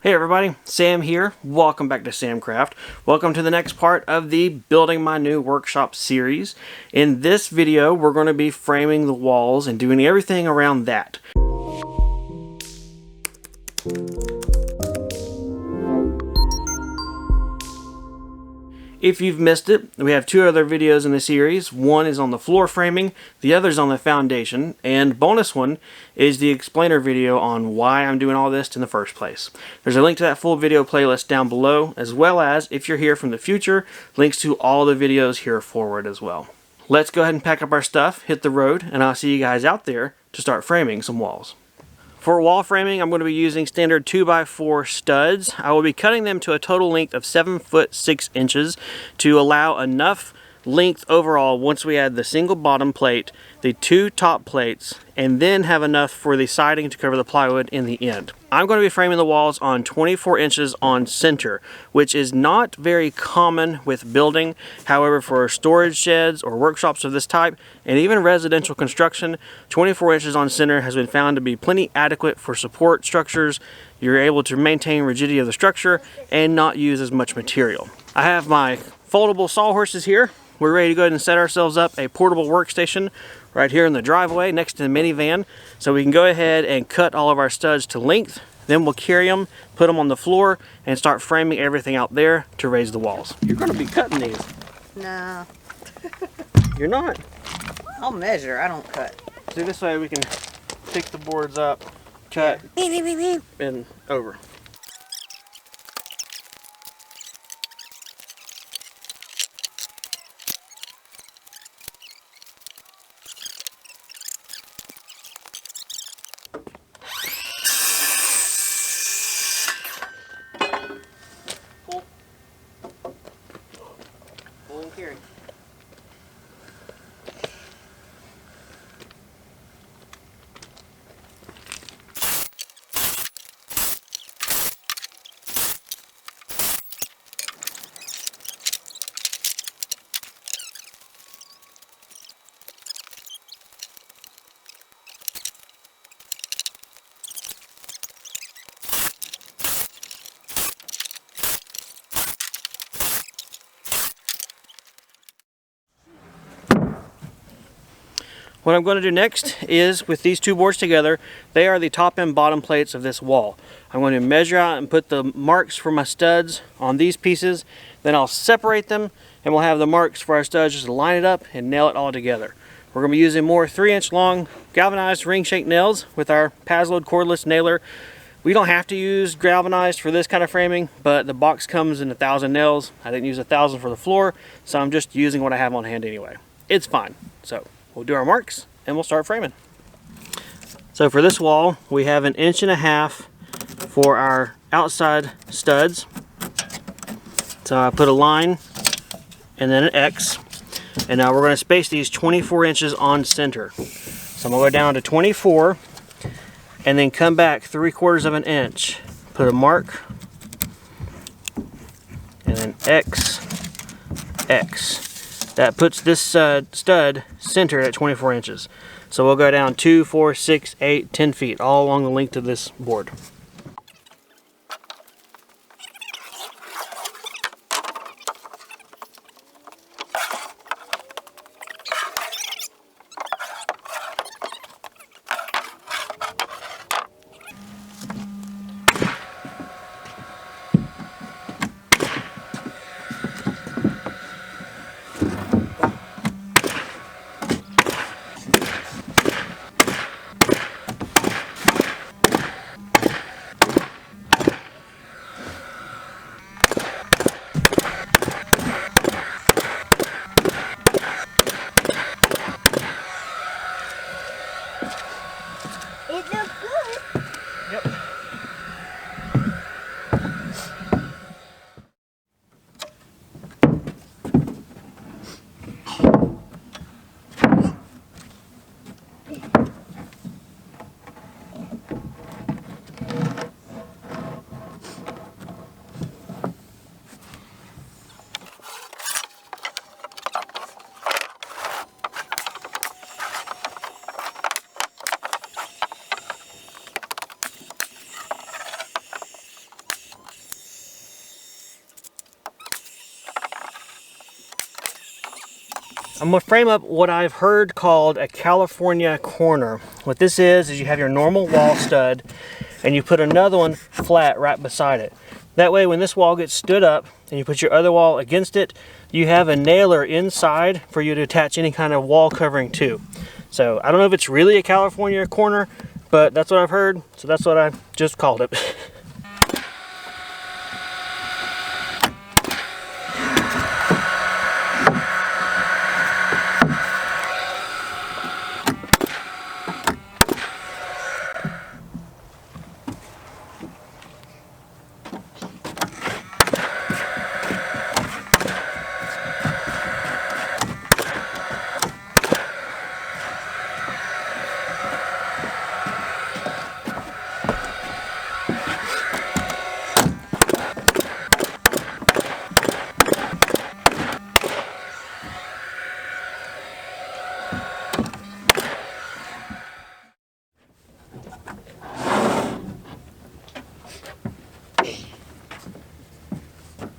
Hey everybody, Sam here. Welcome back to Samcraft. Welcome to the next part of the Building My New Workshop series. In this video, we're going to be framing the walls and doing everything around that. If you've missed it, we have two other videos in the series. One is on the floor framing, the other is on the foundation, and bonus one is the explainer video on why I'm doing all this in the first place. There's a link to that full video playlist down below, as well as, if you're here from the future, links to all the videos here forward as well. Let's go ahead and pack up our stuff, hit the road, and I'll see you guys out there to start framing some walls. For wall framing, I'm going to be using standard 2x4 studs. I will be cutting them to a total length of 7 foot 6 inches to allow enough length overall once we add the single bottom plate, the two top plates, and then have enough for the siding to cover the plywood in the end. I'm going to be framing the walls on 24 inches on center, which is not very common with building. However, for storage sheds or workshops of this type, and even residential construction, 24 inches on center has been found to be plenty adequate for support structures. You're able to maintain rigidity of the structure and not use as much material. I have my foldable sawhorses here. We're ready to go ahead and set ourselves up a portable workstation right here in the driveway next to the minivan, so we can go ahead and cut all of our studs to length. Then we'll carry them, put them on the floor, and start framing everything out there to raise the walls. You're going to be cutting these. No. You're not? I'll measure, I don't cut. See, this way we can pick the boards up, cut, and over. What I'm going to do next is, with these two boards together, they are the top and bottom plates of this wall. I'm going to measure out and put the marks for my studs on these pieces, then I'll separate them and we'll have the marks for our studs just to line it up and nail it all together. We're going to be using more 3-inch long galvanized ring shank nails with our Paslode Cordless Nailer. We don't have to use galvanized for this kind of framing, but the box comes in 1,000 nails. I didn't use 1,000 for the floor, so I'm just using what I have on hand anyway. It's fine. So we'll do our marks and we'll start framing. So for this wall, we have 1.5 inches for our outside studs. So I put a line and then an X. And now we're going to space these 24 inches on center. So I'm going to go down to 24 and then come back 3/4 of an inch. Put a mark and then X, X. That puts this stud centered at 24 inches. So we'll go down 2, 4, 6, 8, 10 feet, all along the length of this board. I'm going to frame up what I've heard called a California corner. What this is you have your normal wall stud and you put another one flat right beside it. That way when this wall gets stood up and you put your other wall against it, you have a nailer inside for you to attach any kind of wall covering to. So I don't know if it's really a California corner, but that's what I've heard, so that's what I just called it.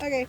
Okay.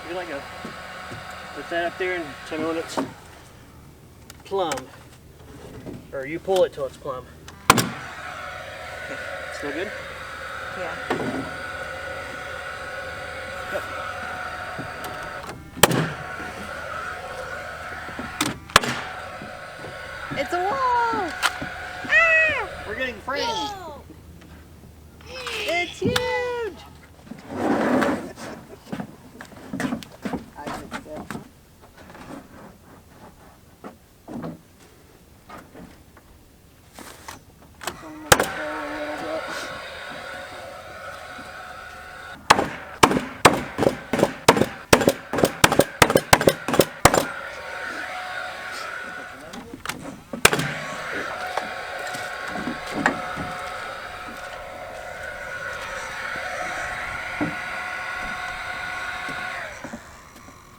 You like a put that up there and tell me when it's plumb, or you pull it till it's plumb. Okay. Still good? Yeah. Yep. It's a wall! Ah! We're getting framed. Oh! It's huge! I think so.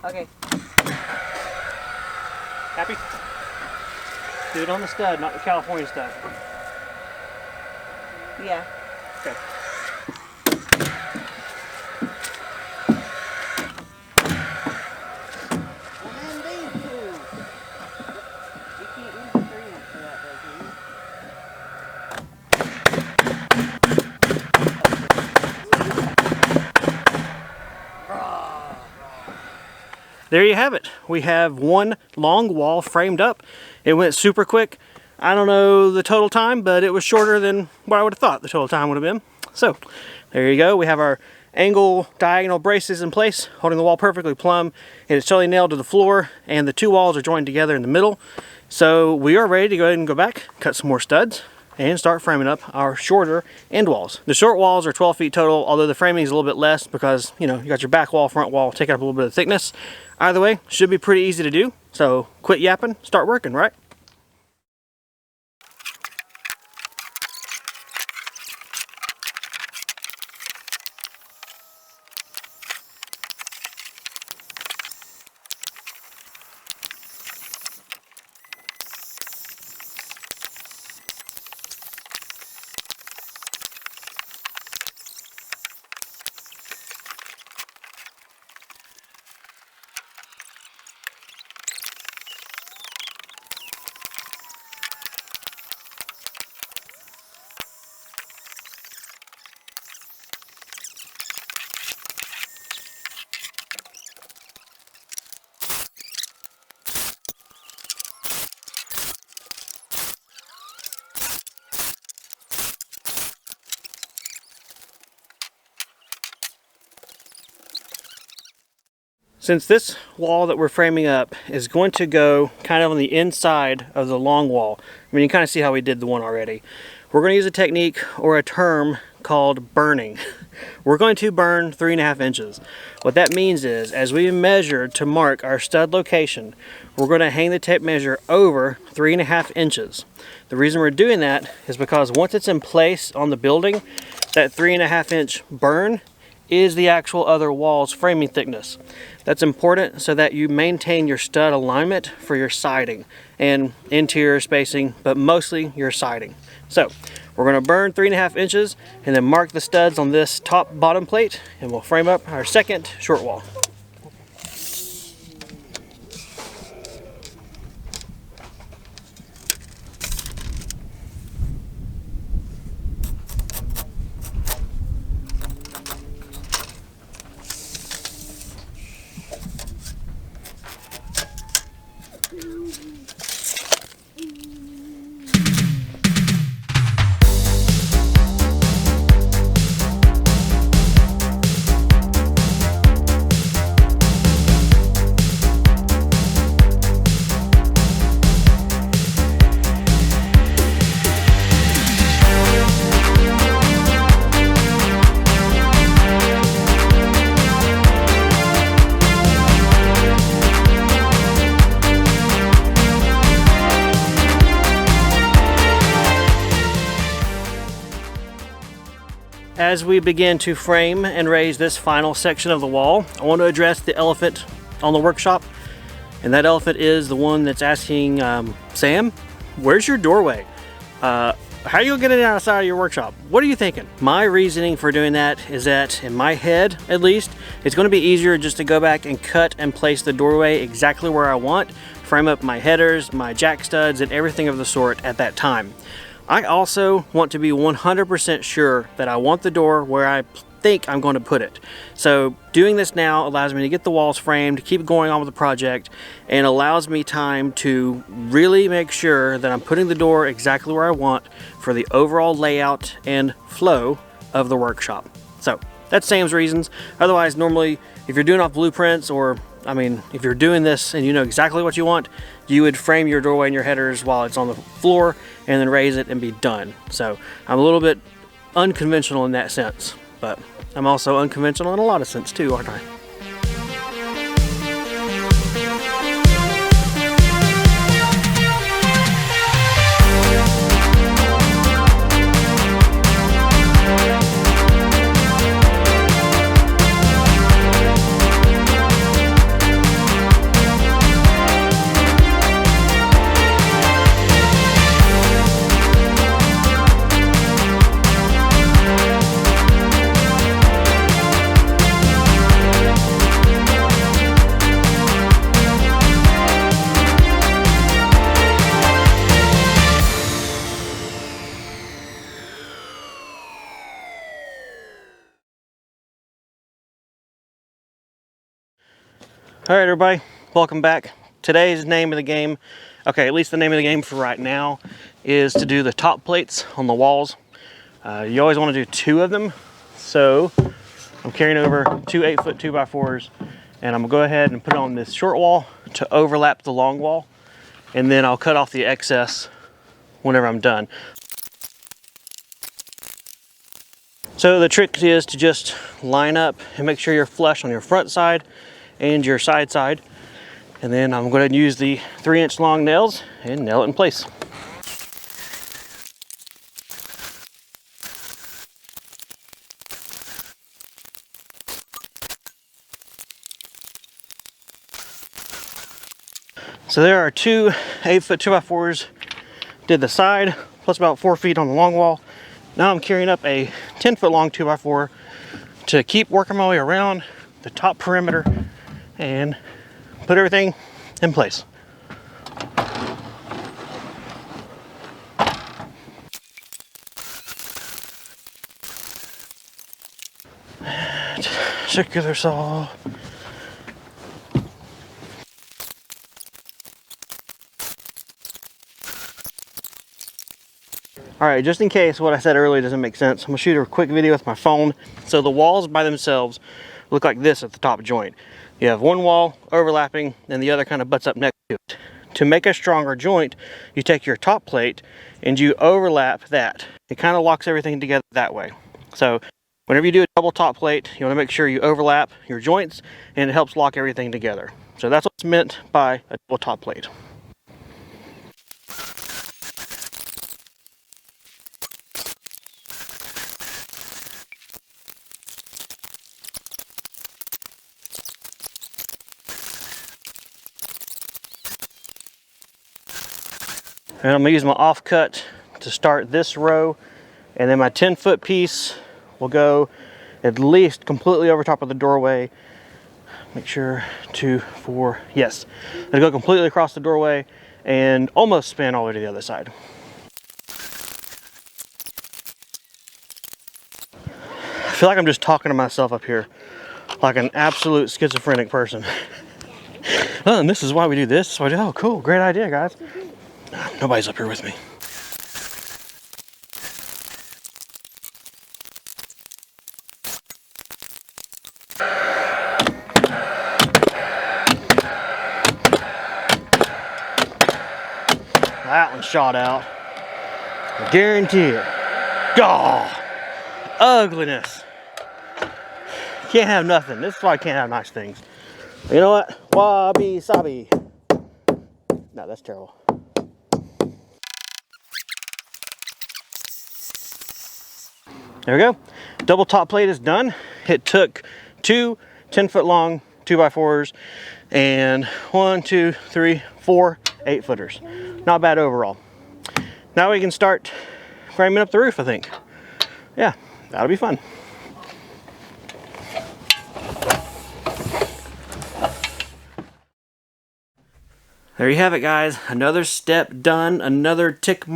Okay. Happy? Do it on the stud, not the California stud. Yeah. Okay. And these two. You can't use the 3 inch for that, though, can you? There you have it. We have one long wall framed up. It went super quick. I don't know the total time, but it was shorter than what I would have thought the total time would have been. So there you go. We have our angle diagonal braces in place, holding the wall perfectly plumb. It is totally nailed to the floor, and the two walls are joined together in the middle. So we are ready to go ahead and go back, cut some more studs, and start framing up our shorter end walls. The short walls are 12 feet total, although the framing is a little bit less because, you know, you got your back wall, front wall, taking up a little bit of thickness. Either way, should be pretty easy to do. So quit yapping, start working, right? Since this wall that we're framing up is going to go kind of on the inside of the long wall, I mean, you kind of see how we did the one already. we're going to use a technique or a term called burning. We're going to burn 3.5 inches. What that means is, as we measure to mark our stud location, we're going to hang the tape measure over 3.5 inches. The reason we're doing that is because once it's in place on the building, that 3.5 inch burn is the actual other wall's framing thickness. That's important so that you maintain your stud alignment for your siding and interior spacing, but mostly your siding. So we're going to burn 3.5 inches and then mark the studs on this top bottom plate, and we'll frame up our second short wall. As we begin to frame and raise this final section of the wall, I want to address the elephant on the workshop. And that elephant is the one that's asking, Sam, where's your doorway? How are you getting it outside of your workshop? What are you thinking? My reasoning for doing that is that, in my head at least, it's going to be easier just to go back and cut and place the doorway exactly where I want, frame up my headers, my jack studs, and everything of the sort at that time. I also want to be 100% sure that I want the door where I think I'm going to put it. So doing this now allows me to get the walls framed, keep going on with the project, and allows me time to really make sure that I'm putting the door exactly where I want for the overall layout and flow of the workshop. So that's Sam's reasons. Otherwise, normally, if you're doing off blueprints, or if you're doing this and you know exactly what you want, you would frame your doorway and your headers while it's on the floor and then raise it and be done. So I'm a little bit unconventional in that sense, but I'm also unconventional in a lot of sense too, aren't I? All right, everybody, welcome back. Today's name of the game, okay, at least the name of the game for right now, is to do the top plates on the walls. You always want to do 2 of them. So I'm carrying over 2 8-foot 2x4s, and I'm gonna go ahead and put it on this short wall to overlap the long wall, and then I'll cut off the excess whenever I'm done. So the trick is to just line up and make sure you're flush on your front side and your side, and then I'm going to use the 3-inch long nails and nail it in place. So there are 2 8-foot 2x4s, did the side plus about 4 feet on the long wall. Now I'm carrying up a 10-foot long 2x4 to keep working my way around the top perimeter and put everything in place. Circular saw. Alright, just in case what I said earlier doesn't make sense, I'm going to shoot a quick video with my phone. So the walls by themselves look like this at the top joint. You have one wall overlapping and the other kind of butts up next to it. to make a stronger joint, you take your top plate and you overlap that. It kind of locks everything together that way. So whenever you do a double top plate, you want to make sure you overlap your joints, and it helps lock everything together. So that's what's meant by a double top plate. And I'm going to use my offcut to start this row, and then my 10-foot piece will go at least completely over top of the doorway. Make sure 2, 4, yes. It'll go completely across the doorway and almost span all the way to the other side. I feel like I'm just talking to myself up here like an absolute schizophrenic person. Oh, and this is why we do this. So oh, cool, great idea, guys. Nobody's up here with me. That one shot out. I guarantee it. Oh, ugliness. Can't have nothing. This is why I can't have nice things. You know what? Wabi sabi. No, that's terrible. There we go. Double top plate is done. It took 2 10-foot long 2x4s and 1, 2, 3, 4 8-footers. Not bad overall. Now we can start framing up the roof, I think. Yeah, that'll be fun. There you have it, guys. Another step done. Another ticked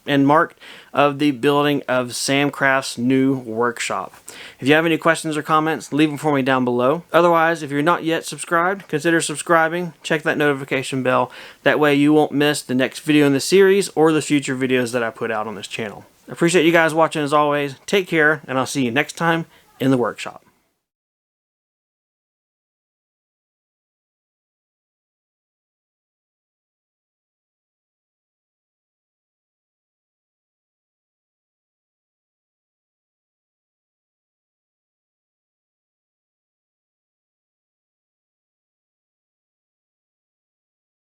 and marked of the building of Samcraft's new workshop. If you have any questions or comments, leave them for me down below. Otherwise, if you're not yet subscribed, consider subscribing. Check that notification bell. That way you won't miss the next video in the series or the future videos that I put out on this channel. I appreciate you guys watching as always. Take care, and I'll see you next time in the workshop.